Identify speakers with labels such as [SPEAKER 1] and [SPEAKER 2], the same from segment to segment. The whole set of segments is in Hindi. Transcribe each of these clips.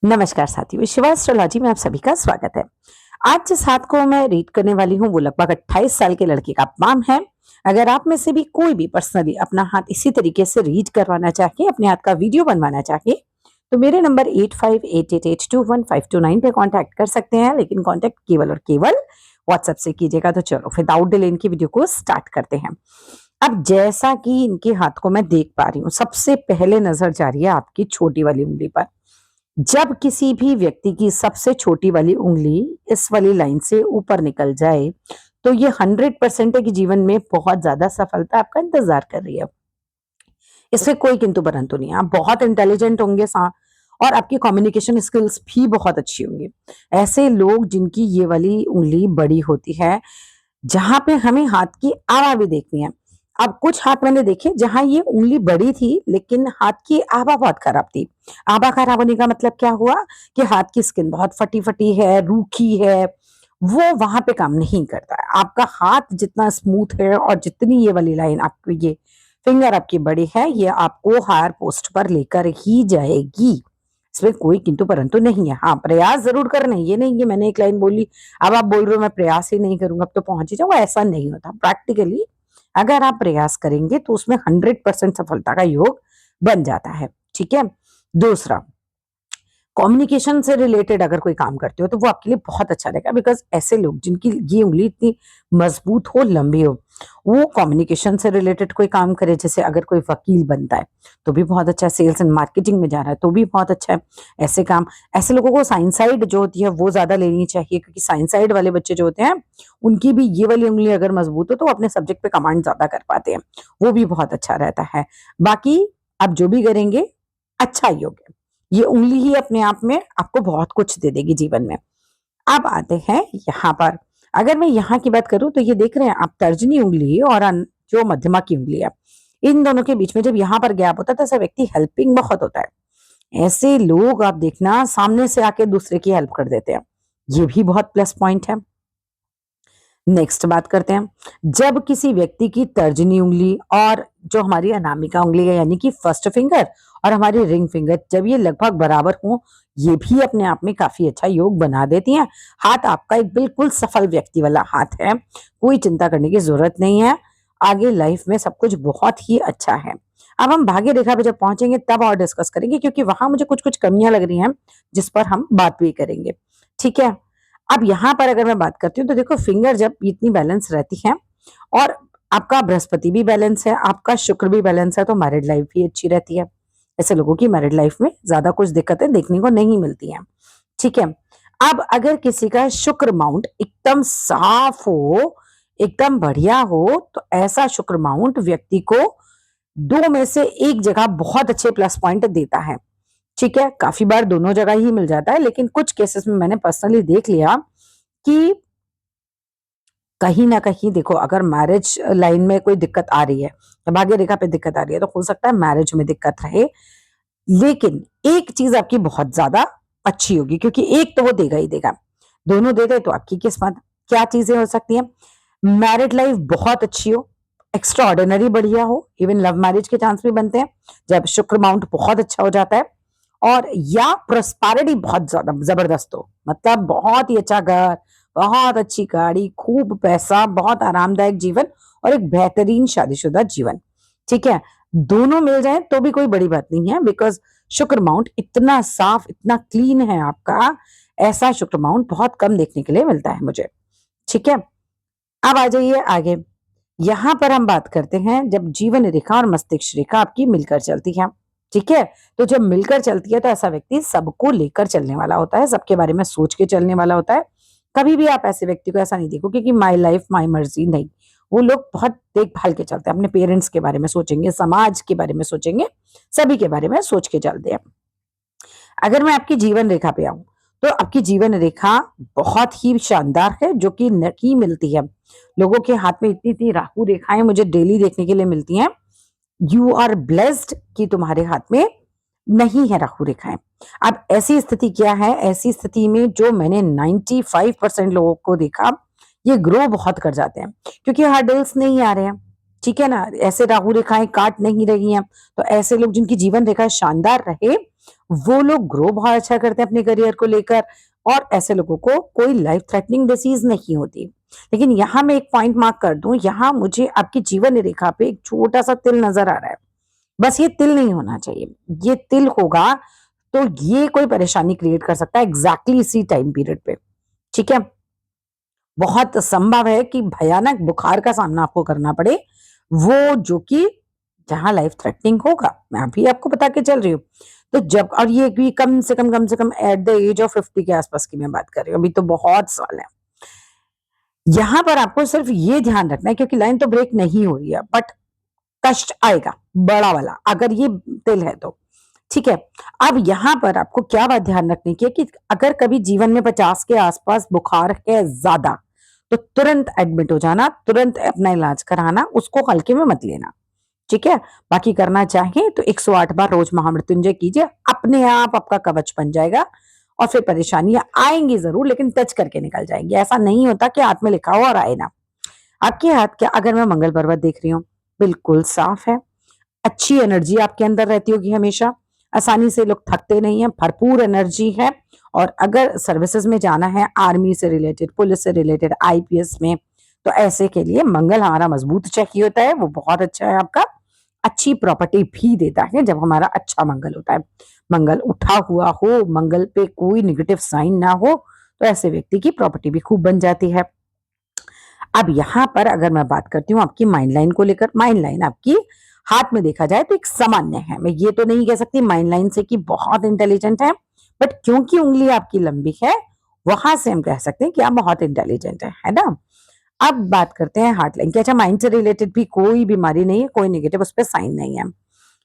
[SPEAKER 1] नमस्कार साथियों, शिवा एस्ट्रोलॉजी में आप सभी का स्वागत है। आज जिस हाथ को मैं रीड करने वाली हूँ वो लगभग 28 साल के लड़के का पाम है। अगर आप में से भी कोई भी पर्सनली अपना हाथ इसी तरीके से रीड करवाना चाहे, अपने हाथ का वीडियो बनवाना चाहे, तो मेरे नंबर 8588215229 पे कांटेक्ट कर सकते हैं। लेकिन कांटेक्ट केवल और केवल व्हाट्सएप से कीजिएगा। तो चलो विदाउट डिले इनकी वीडियो को स्टार्ट करते हैं। अब जैसा कि इनके हाथ को मैं देख पा रही हूँ, सबसे पहले नजर जा रही है आपकी छोटी वाली उंगली पर। जब किसी भी व्यक्ति की सबसे छोटी वाली उंगली इस वाली लाइन से ऊपर निकल जाए, तो ये 100% है कि जीवन में बहुत ज्यादा सफलता आपका इंतजार कर रही है। इसमें कोई किंतु परंतु नहीं है। आप बहुत इंटेलिजेंट होंगे और आपकी कम्युनिकेशन स्किल्स भी बहुत अच्छी होंगी। ऐसे लोग जिनकी ये वाली उंगली बड़ी होती है, जहां पे हमें हाथ की आवा भी देखनी है। अब कुछ हाथ मैंने देखे जहां ये उंगली बड़ी थी लेकिन हाथ की आवा बहुत खराब थी। आवा खराब होने का मतलब क्या हुआ कि हाथ की स्किन बहुत फटी फटी है, रूखी है, वो वहां पे काम नहीं करता है। आपका हाथ जितना स्मूथ है और जितनी ये वाली लाइन आपको, ये फिंगर आपकी बड़ी है, ये आपको हायर पोस्ट पर लेकर ही जाएगी। इसमें कोई किंतु परंतु नहीं है। हाँ, प्रयास जरूर करना है। ये नहीं कि मैंने एक लाइन बोली, अब आप बोल रहे हो मैं प्रयास ही नहीं करूंगा अब तो पहुंच ही जाऊंगा, ऐसा नहीं होता। प्रैक्टिकली अगर आप प्रयास करेंगे तो उसमें 100% सफलता का योग बन जाता है। ठीक है। दूसरा, कम्युनिकेशन से रिलेटेड अगर कोई काम करते हो तो वो आपके लिए बहुत अच्छा रहेगा। बिकॉज ऐसे लोग जिनकी ये उंगली इतनी मजबूत हो, लंबी हो, वो कम्युनिकेशन से रिलेटेड कोई काम करे। जैसे अगर कोई वकील बनता है तो भी बहुत अच्छा है, सेल्स एंड मार्केटिंग में जा रहा है तो भी बहुत अच्छा है। ऐसे काम, ऐसे लोगों को साइंस साइड जो होती है वो ज्यादा लेनी चाहिए, क्योंकि साइंस साइड वाले बच्चे जो होते हैं उनकी भी ये वाली उंगली अगर मजबूत हो तो वो अपने सब्जेक्ट पे कमांड ज्यादा कर पाते हैं। वो भी बहुत अच्छा रहता है। बाकी आप जो भी करेंगे, अच्छा योग है। ये उंगली ही अपने आप में आपको बहुत कुछ दे देगी जीवन में। अब आते हैं यहाँ पर। अगर मैं यहाँ की बात करूं तो ये देख रहे हैं आप, तर्जनी उंगली और जो मध्यमा की उंगली है, इन दोनों के बीच में जब यहाँ पर गैप होता है तो ऐसा व्यक्ति हेल्पिंग बहुत होता है। ऐसे लोग आप देखना सामने से आके दूसरे की हेल्प कर देते हैं। ये भी बहुत प्लस पॉइंट है। नेक्स्ट बात करते हैं। जब किसी व्यक्ति की तर्जनी उंगली और जो हमारी अनामिका उंगली है, यानी कि फर्स्ट फिंगर और हमारी रिंग फिंगर, जब ये लगभग बराबर हो, ये भी अपने आप में काफी अच्छा योग बना देती हैं। हाथ आपका एक बिल्कुल सफल व्यक्ति वाला हाथ है। कोई चिंता करने की जरूरत नहीं है। आगे लाइफ में सब कुछ बहुत ही अच्छा है। अब हम भाग्य रेखा पे जब पहुंचेंगे तब और डिस्कस करेंगे, क्योंकि वहां मुझे कुछ कुछ कमियां लग रही हैं जिस पर हम बात भी करेंगे। ठीक है। अब यहाँ पर अगर मैं बात करती हूँ तो देखो, फिंगर जब इतनी बैलेंस रहती है और आपका बृहस्पति भी बैलेंस है, आपका शुक्र भी बैलेंस है, तो मैरिड लाइफ भी अच्छी रहती है। ऐसे लोगों की मैरिड लाइफ में ज्यादा कुछ दिक्कतें देखने को नहीं मिलती हैं। ठीक है। अब अगर किसी का शुक्र माउंट एकदम साफ हो, एकदम बढ़िया हो, तो ऐसा शुक्र माउंट व्यक्ति को दो में से एक जगह बहुत अच्छे प्लस पॉइंट देता है। ठीक है। काफी बार दोनों जगह ही मिल जाता है, लेकिन कुछ केसेस में मैंने पर्सनली देख लिया कि कहीं ना कहीं देखो, अगर मैरिज लाइन में कोई दिक्कत आ रही है या भाग्य रेखा पे दिक्कत आ रही है, तो हो सकता है मैरिज में दिक्कत रहे। लेकिन एक चीज आपकी बहुत ज्यादा अच्छी होगी, क्योंकि एक तो वो देगा ही देगा। दोनों दे दे तो आपकी किस्मत। क्या चीजें हो सकती हैं? मैरिड लाइफ बहुत अच्छी हो, एक्स्ट्रा ऑर्डिनरी बढ़िया हो, इवन लव मैरिज के चांस भी बनते हैं जब शुक्र माउंट बहुत अच्छा हो जाता है। और या प्रोस्पेरिटी बहुत ज्यादा जबरदस्त हो, मतलब बहुत ही अच्छा घर, बहुत अच्छी गाड़ी, खूब पैसा, बहुत आरामदायक जीवन और एक बेहतरीन शादीशुदा जीवन। ठीक है। दोनों मिल जाए तो भी कोई बड़ी बात नहीं है, बिकॉज शुक्र माउंट इतना साफ, इतना क्लीन है आपका। ऐसा शुक्र माउंट बहुत कम देखने के लिए मिलता है मुझे। ठीक है। अब आ जाइए आगे। यहां पर हम बात करते हैं जब जीवन रेखा और मस्तिष्क रेखा आपकी मिलकर चलती है। ठीक है। तो जब मिलकर चलती है तो ऐसा व्यक्ति सबको लेकर चलने वाला होता है, सबके बारे में सोच के चलने वाला होता है। कभी भी आप ऐसे व्यक्ति को ऐसा नहीं देखोगे कि माई लाइफ माई मर्जी, नहीं। वो लोग बहुत देखभाल के चलते हैं, अपने पेरेंट्स के बारे में सोचेंगे, समाज के बारे में सोचेंगे, सभी के बारे में सोच के चलते हैं। अगर मैं आपकी जीवन रेखा पे आऊं तो आपकी जीवन रेखा बहुत ही शानदार है, जो कि नकी मिलती है। लोगों के हाथ में इतनी इतनी राहु रेखाएं मुझे डेली देखने के लिए मिलती हैं। यू आर ब्लेस्ड कि तुम्हारे हाथ में नहीं है राहु रेखाएं। अब ऐसी स्थिति क्या है? ऐसी स्थिति में जो मैंने 95% लोगों को देखा, ये ग्रो बहुत कर जाते हैं, क्योंकि हर्डल्स नहीं आ रहे हैं। ठीक है ना, ऐसे राहु रेखाएं काट नहीं रही हैं। तो ऐसे लोग जिनकी जीवन रेखा शानदार रहे, वो लोग ग्रो बहुत अच्छा करते हैं अपने करियर को लेकर और ऐसे लोगों को कोई लाइफ थ्रेटनिंग डिसीज नहीं होती। लेकिन यहाँ मैं एक पॉइंट मार्क कर दूं, यहाँ मुझे आपकी जीवन रेखा पे एक छोटा सा तिल नजर आ रहा है। बस ये तिल नहीं होना चाहिए। ये तिल होगा तो ये कोई परेशानी क्रिएट कर सकता है एग्जैक्टली इसी टाइम पीरियड पे। ठीक है, बहुत संभव है कि भयानक बुखार का सामना आपको करना पड़े, वो जो कि जहां लाइफ थ्रेटनिंग होगा। मैं अभी आपको बता के चल रही हूँ। तो जब, और ये भी कम से कम एट द एज ऑफ 50 के आसपास की मैं बात कर रही हूँ, अभी तो बहुत साल है। यहां पर आपको सिर्फ ये ध्यान रखना है, क्योंकि लाइन तो ब्रेक नहीं हो रही है, बट कष्ट आएगा बड़ा वाला अगर ये तिल है तो। ठीक है, अब यहां पर आपको क्या बात ध्यान रखनी की है कि अगर कभी जीवन में 50 के आसपास बुखार है ज्यादा, तो तुरंत एडमिट हो जाना, तुरंत अपना इलाज कराना, उसको हल्के में मत लेना। ठीक है, बाकी करना चाहे तो 108 बार रोज महामृत्युंजय कीजिए, अपने आप आपका कवच बन जाएगा। और फिर परेशानियां आएंगी जरूर, लेकिन टच करके निकल जाएंगी। ऐसा नहीं होता कि हाथ में लिखा हो और आए ना। आपके हाथ क्या, अगर मैं मंगल पर्वत देख रही हूँ, बिल्कुल साफ है। अच्छी एनर्जी आपके अंदर रहती होगी हमेशा, आसानी से लोग थकते नहीं है, भरपूर एनर्जी है। और अगर सर्विसेज में जाना है, आर्मी से रिलेटेड, पुलिस से रिलेटेड, आईपीएस में, तो ऐसे के लिए मंगल हमारा मजबूत चाहिए होता है, वो बहुत अच्छा है आपका। अच्छी प्रॉपर्टी भी देता है जब हमारा अच्छा मंगल होता है। मंगल उठा हुआ हो, मंगल पे कोई निगेटिव साइन ना हो, तो ऐसे व्यक्ति की प्रॉपर्टी भी खूब बन जाती है। अब यहाँ पर अगर मैं बात करती हूँ आपकी माइंड लाइन को लेकर, माइंड लाइन आपकी हाथ में देखा जाए तो एक सामान्य है। मैं ये तो नहीं कह सकती माइंड लाइन से कि बहुत इंटेलिजेंट है, बट क्योंकि उंगली आपकी लंबी है, वहां से हम कह सकते हैं कि आप बहुत इंटेलिजेंट है ना। अब बात करते हैं हार्ट लाइन की। अच्छा, माइंड से रिलेटेड भी कोई बीमारी नहीं है, कोई नेगेटिव उस पर साइन नहीं है।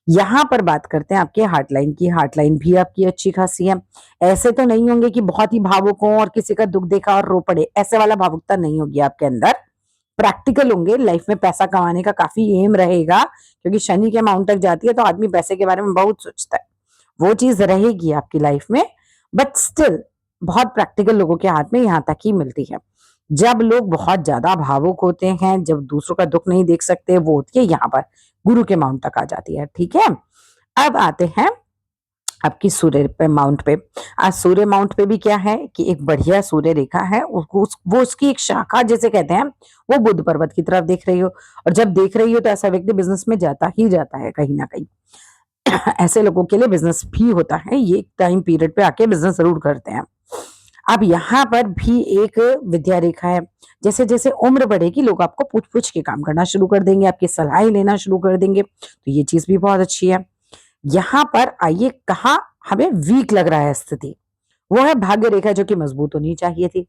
[SPEAKER 1] यहाँ पर बात करते हैं आपके हार्ट लाइन की। हार्ट लाइन भी आपकी अच्छी खासी है। ऐसे तो नहीं होंगे कि बहुत ही भावुक हो और किसी का दुख देखा और रो पड़े, ऐसे वाला भावुकता नहीं होगी आपके अंदर। प्रैक्टिकल होंगे, लाइफ में पैसा कमाने का काफी एम रहेगा, क्योंकि शनि के अमाउंट तक जाती है तो आदमी पैसे के बारे में बहुत सोचता है। वो चीज रहेगी आपकी लाइफ में, बट स्टिल बहुत प्रैक्टिकल लोगों के हाथ में यहाँ तक ही मिलती है। जब लोग बहुत ज्यादा भावुक होते हैं, जब दूसरों का दुख नहीं देख सकते, वो होती है यहाँ पर गुरु के माउंट तक आ जाती है। ठीक है, अब आते हैं आपकी सूर्य पे माउंट पे। आज सूर्य माउंट पे भी क्या है कि एक बढ़िया सूर्य रेखा है, वो उसकी एक शाखा जैसे कहते हैं, वो बुध पर्वत की तरफ देख रही हो। और जब देख रही हो तो ऐसा व्यक्ति बिजनेस में जाता ही जाता है कहीं ना कहीं। ऐसे लोगों के लिए बिजनेस भी होता है, ये टाइम पीरियड पे आके बिजनेस जरूर करते हैं। अब यहाँ पर भी एक विद्या रेखा है। जैसे जैसे उम्र बढ़ेगी, लोग आपको पूछ पूछ के काम करना शुरू कर देंगे, आपकी सलाह लेना शुरू कर देंगे, तो ये चीज भी बहुत अच्छी है। यहाँ पर आइए, कहा हमें वीक लग रहा है स्थिति, वो है भाग्य रेखा जो कि मजबूत होनी चाहिए थी,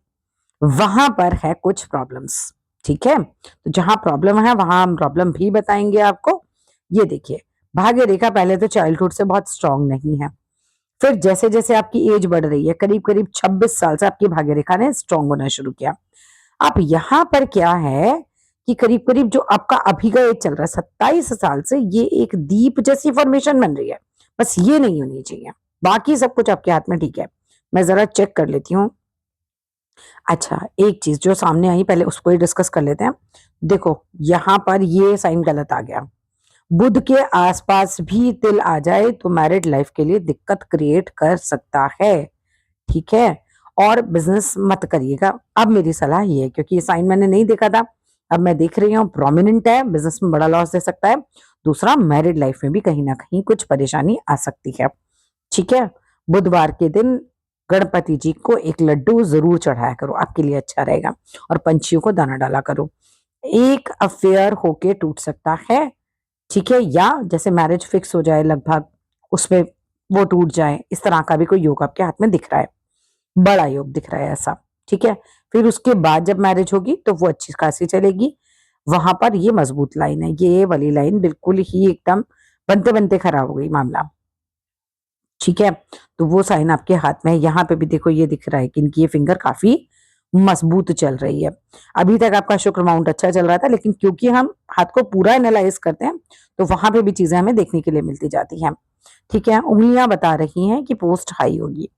[SPEAKER 1] वहां पर है कुछ प्रॉब्लम्स। ठीक है, तो जहां प्रॉब्लम है वहां हम प्रॉब्लम भी बताएंगे आपको। ये देखिए, भाग्य रेखा पहले तो चाइल्डहुड से बहुत स्ट्रांग नहीं है, फिर जैसे जैसे आपकी एज बढ़ रही है, करीब करीब 26 साल से आपकी भाग्य रेखा ने स्ट्रांग होना शुरू किया। अब यहाँ पर क्या है कि करीब करीब जो आपका अभी का एज चल रहा है 27 साल से, ये एक दीप जैसी फॉर्मेशन बन रही है। बस ये नहीं होनी चाहिए, बाकी सब कुछ आपके हाथ में ठीक है। मैं जरा चेक कर लेती हूँ। अच्छा, एक चीज जो सामने आई पहले उसको ही डिस्कस कर लेते हैं। देखो, यहाँ पर ये साइन गलत आ गया। बुध के आसपास भी तिल आ जाए तो मैरिड लाइफ के लिए दिक्कत क्रिएट कर सकता है। ठीक है, और बिजनेस मत करिएगा। अब मेरी सलाह ये है, क्योंकि ये साइन मैंने नहीं देखा था, अब मैं देख रही हूँ प्रोमिनेंट है, बिजनेस में बड़ा लॉस दे सकता है। दूसरा, मैरिड लाइफ में भी कहीं ना कहीं कुछ परेशानी आ सकती है। ठीक है, बुधवार के दिन गणपति जी को एक लड्डू जरूर चढ़ाया करो, आपके लिए अच्छा रहेगा। और पंछियों को दाना डाला करो। एक अफेयर होके टूट सकता है, ठीक है, या जैसे मैरिज फिक्स हो जाए लगभग, उसमें वो टूट जाए, इस तरह का भी कोई योग आपके हाथ में दिख रहा है, बड़ा योग दिख रहा है ऐसा। ठीक है, फिर उसके बाद जब मैरिज होगी तो वो अच्छी खासी चलेगी। वहां पर ये मजबूत लाइन है, ये वाली लाइन बिल्कुल ही एकदम बनते बनते खराब हो गई मामला। ठीक है, तो वो साइन आपके हाथ में है। यहाँ पे भी देखो, ये दिख रहा है कि इनकी ये फिंगर काफी मजबूत चल रही है। अभी तक आपका शुक्र माउंट अच्छा चल रहा था, लेकिन क्योंकि हम हाथ को पूरा एनालाइज करते हैं, तो वहां पे भी चीजें हमें देखने के लिए मिलती जाती हैं। ठीक है, उंगलियां बता रही हैं कि पोस्ट हाई होगी,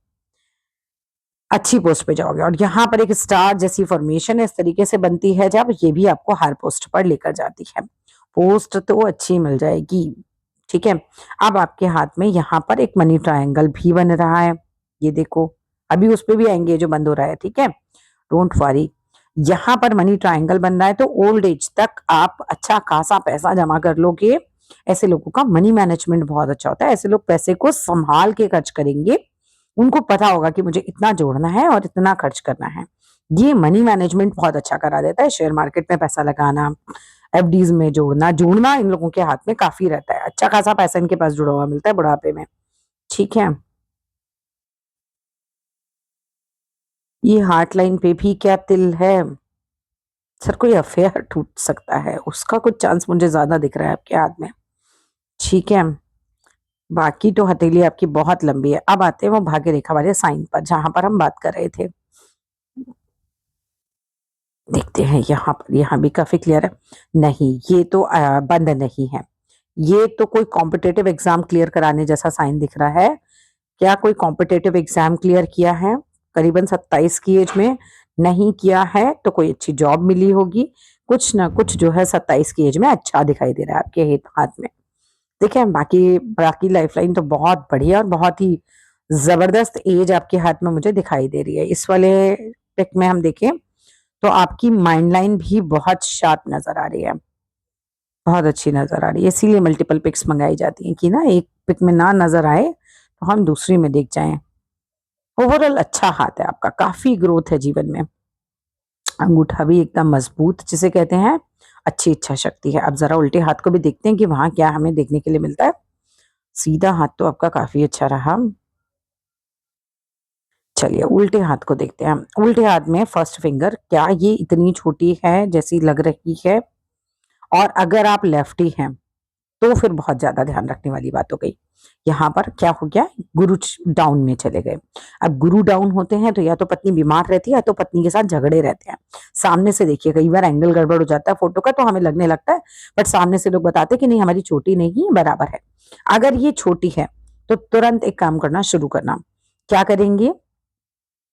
[SPEAKER 1] अच्छी पोस्ट पे जाओगे। और यहाँ पर एक स्टार जैसी फॉर्मेशन इस तरीके से बनती है, जब ये भी आपको हर पोस्ट पर लेकर जाती है। पोस्ट तो अच्छी मिल जाएगी, ठीक है। अब आपके हाथ में यहाँ पर एक मनी ट्रायंगल भी बन रहा है, ये देखो। अभी उस पे भी आएंगे जो बंद हो रहा है, ठीक है, डोंट वरी। यहाँ पर मनी ट्रायंगल बन रहा है, तो ओल्ड एज तक आप अच्छा खासा पैसा जमा कर लोगे। ऐसे लोगों का मनी मैनेजमेंट बहुत अच्छा होता है, ऐसे लोग पैसे को संभाल के खर्च करेंगे। उनको पता होगा कि मुझे इतना जोड़ना है और इतना खर्च करना है। ये मनी मैनेजमेंट बहुत अच्छा करा देता है। शेयर मार्केट में पैसा लगाना, एफडीज में जोड़ना जोड़ना इन लोगों के हाथ में काफी रहता है। अच्छा खासा पैसा इनके पास जुड़ा हुआ मिलता है बुढ़ापे में, ठीक है। ये हार्ट लाइन पे भी क्या तिल है? सर कोई अफेयर टूट सकता है, उसका कुछ चांस मुझे ज्यादा दिख रहा है आपके हाथ में, ठीक है। बाकी तो हथेली आपकी बहुत लंबी है। अब आते हैं वो भाग्य रेखा वाले साइन पर, जहां पर हम बात कर रहे थे। देखते हैं यहाँ पर, यहाँ भी काफी क्लियर है। नहीं, ये तो बंद नहीं है। ये तो कोई कॉम्पिटेटिव एग्जाम क्लियर कराने जैसा साइन दिख रहा है। क्या कोई कॉम्पिटेटिव एग्जाम क्लियर किया है करीबन 27 की एज में? नहीं किया है तो कोई अच्छी जॉब मिली होगी। कुछ ना कुछ जो है 27 की एज में अच्छा दिखाई दे रहा है आपके हाथ में। देखिए, बाकी बाकी लाइफलाइन तो बहुत बढ़िया और बहुत ही जबरदस्त एज आपके हाथ में मुझे दिखाई दे रही है। इस वाले पिक में हम देखें तो आपकी माइंड लाइन भी बहुत शार्प नजर आ रही है, बहुत अच्छी नजर आ रही है। इसीलिए मल्टीपल पिक्स मंगाई जाती हैं कि ना एक पिक में ना नजर आए तो हम दूसरी में देख जाएं। ओवरऑल अच्छा हाथ है आपका, काफी ग्रोथ है जीवन में। अंगूठा भी एकदम मजबूत जिसे कहते हैं, अच्छी इच्छा शक्ति है। अब जरा उल्टे हाथ को भी देखते हैं कि वहां क्या हमें देखने के लिए मिलता है। सीधा हाथ तो आपका काफी अच्छा रहा। चलिए उल्टे हाथ को देखते हैं। उल्टे हाथ में फर्स्ट फिंगर, क्या ये इतनी छोटी है जैसी लग रही है? और अगर आप लेफ्टी हैं तो फिर बहुत ज्यादा ध्यान रखने वाली बात हो गई। यहाँ पर क्या हो गया, गुरु डाउन में चले गए। अब गुरु डाउन होते हैं तो या तो पत्नी बीमार रहती है या तो पत्नी के साथ झगड़े रहते हैं। सामने से देखिए, कई बार एंगल गड़बड़ हो जाता है फोटो का तो हमें लगने लगता है, बट सामने से लोग बताते हैं कि नहीं हमारी छोटी नहीं है, बराबर है। अगर ये छोटी है तो तुरंत एक काम करना शुरू करना। क्या करेंगे,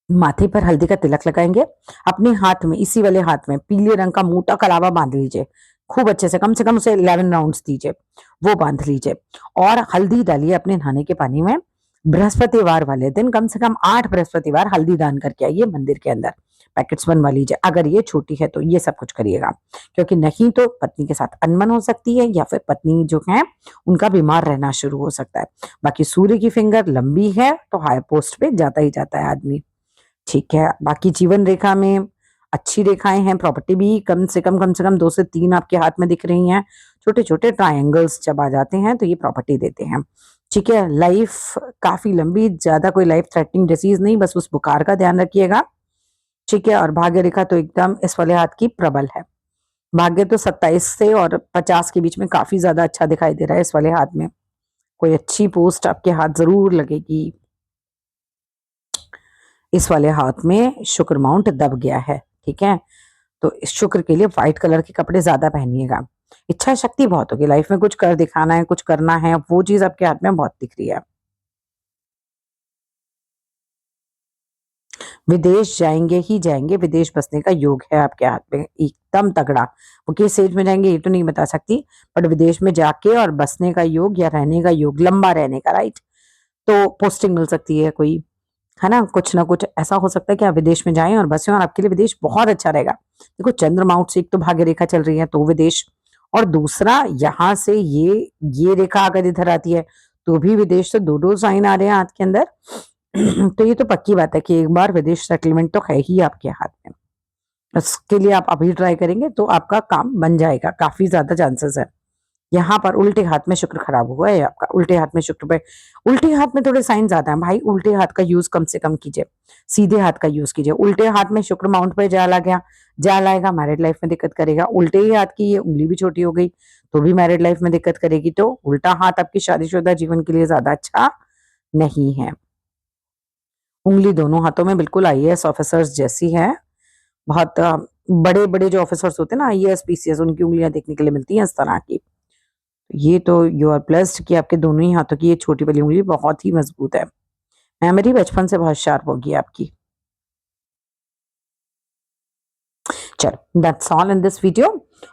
[SPEAKER 1] माथे पर हल्दी का तिलक लगाएंगे। अपने हाथ में, इसी वाले हाथ में पीले रंग का मोटा कलावा बांध लीजिए, खूब अच्छे से कम उसे 11 राउंड्स दीजिए, वो बांध लीजिए। और हल्दी डालिए अपने नहाने के पानी में। बृहस्पतिवार वाले दिन कम से कम 8 बृहस्पतिवार हल्दी दान करके आइए मंदिर के अंदर। पैकेट्स बनवा लीजिए। अगर ये छोटी है तो ये सब कुछ करिएगा, क्योंकि नहीं तो पत्नी के साथ अनबन हो सकती है या फिर पत्नी जो है उनका बीमार रहना शुरू हो सकता है। बाकी सूर्य की फिंगर लंबी है तो हाई पोस्ट पे जाता ही जाता है आदमी, ठीक है। बाकी जीवन रेखा में अच्छी रेखाएं हैं। प्रॉपर्टी भी कम से कम 2 से 3 आपके हाथ में दिख रही हैं। छोटे छोटे ट्रायंगल्स जब आ जाते हैं तो ये प्रॉपर्टी देते हैं, ठीक है। लाइफ काफी लंबी, ज्यादा कोई लाइफ थ्रेटनिंग डिसीज नहीं, बस उस बुखार का ध्यान रखिएगा, ठीक है। और भाग्य रेखा तो एकदम इस वाले हाथ की प्रबल है। भाग्य तो 27 से और 50 के बीच में काफी ज्यादा अच्छा दिखाई दे रहा है इस वाले हाथ में। कोई अच्छी पोस्ट आपके हाथ जरूर लगेगी। इस वाले हाथ में शुक्र माउंट दब गया है, ठीक है। तो इस शुक्र के लिए व्हाइट कलर के कपड़े ज्यादा पहनिएगा। इच्छा शक्ति बहुत होगी, लाइफ में कुछ कर दिखाना है, कुछ करना है, वो चीज आपके हाथ में बहुत दिख रही है। विदेश जाएंगे ही जाएंगे, विदेश बसने का योग है आपके हाथ में एकदम तगड़ा। वो किस स्टेज में जाएंगे ये तो नहीं बता सकती, बट विदेश में जाके और बसने का योग या रहने का योग, लंबा रहने का, राइट। तो पोस्टिंग मिल सकती है कोई, है ना कुछ ऐसा हो सकता है कि आप विदेश में जाएं और बसें और आपके लिए विदेश बहुत अच्छा रहेगा। देखो चंद्रमाउट से एक तो भाग्य रेखा चल रही है तो विदेश, और दूसरा यहाँ से ये रेखा अगर इधर आती है तो भी विदेश। से दो दो साइन आ रहे हैं हाथ के अंदर तो ये तो पक्की बात है कि एक बार विदेश सेटलमेंट तो है ही आपके हाथ में। उसके लिए आप अभी ट्राई करेंगे तो आपका काम बन जाएगा, काफी ज्यादा चांसेस है। यहाँ पर उल्टे हाथ में शुक्र खराब हुआ है आपका, उल्टे हाथ में शुक्र पे, उल्टे हाथ में थोड़े साइन ज्यादा है भाई। उल्टे हाथ का यूज कम से कम कीजिए, सीधे हाथ का यूज कीजिए। उल्टे हाथ में शुक्र माउंट पे जाल आ गया, जाल आएगा मैरिड लाइफ में दिक्कत करेगा। उल्टे ही हाथ की ये उंगली भी छोटी हो गई तो भी मैरिड लाइफ में दिक्कत करेगी। तो उल्टा हाथ आपकी शादीशुदा जीवन के लिए ज्यादा अच्छा नहीं है। उंगली दोनों हाथों में बिल्कुल आईएएस ऑफिसर्स जैसी है। बहुत बड़े बड़े जो ऑफिसर्स होते हैं ना, आईएएस पीसीएस, उनकी उंगलियां देखने के लिए मिलती हैं इस तरह की। ये तो यू आर ब्लेस्ड कि आपके दोनों ही हाथों की ये छोटी वाली उंगली बहुत ही मजबूत है। मेमोरी बचपन से बहुत शार्प होगी आपकी। चलो that's all in this video.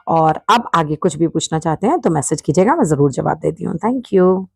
[SPEAKER 1] और अब आगे कुछ भी पूछना चाहते हैं तो मैसेज कीजिएगा, मैं जरूर जवाब देती हूँ। Thank you.